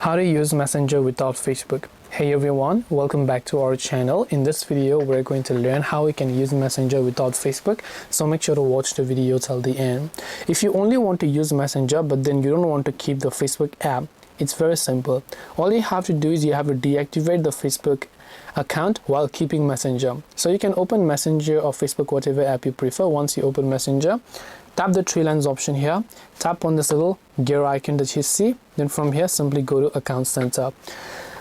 How to use Messenger without Facebook. Hey everyone, welcome back to our channel. In this video, we're going to learn how we can use Messenger without Facebook. So make sure to watch the video till the end. If you only want to use Messenger, but then you don't want to keep the Facebook app, it's very simple. All you have to do is you have to deactivate the Facebook account while keeping Messenger. So you can open Messenger or Facebook, whatever app you prefer. Once you open Messenger, tap the three lines option here, tap on this little gear icon that you see, then from here simply go to Account Center.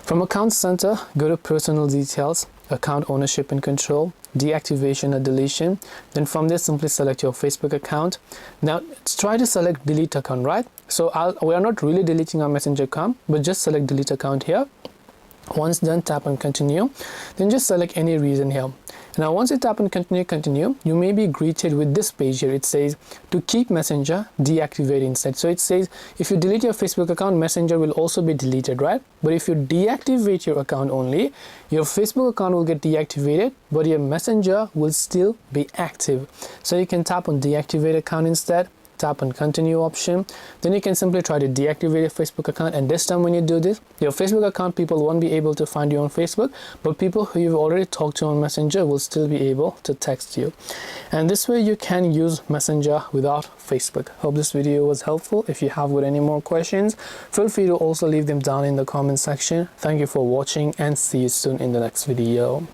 From Account Center, go to Personal Details, Account Ownership and Control, Deactivation or Deletion. Then from there simply select your Facebook account. Now try to select Delete Account, right? So we are not really deleting our Messenger account, but just select Delete Account here. Once done, tap on Continue, then just select any reason here. Now once you tap on continue, you may be greeted with this page here. It says to keep Messenger, deactivate instead. So it says if you delete your Facebook account, Messenger will also be deleted, right? But if you deactivate your account only, your Facebook account will get deactivated, but your Messenger will still be active. So you can tap on deactivate account instead, tap on continue option, then you can simply try to deactivate your Facebook account, and this time when you do this, your Facebook account people won't be able to find you on Facebook, but people who you've already talked to on Messenger will still be able to text you. And this way you can use Messenger without Facebook. Hope this video was helpful. If you have got any more questions, feel free to also leave them down in the comment section. Thank you for watching and see you soon in the next video.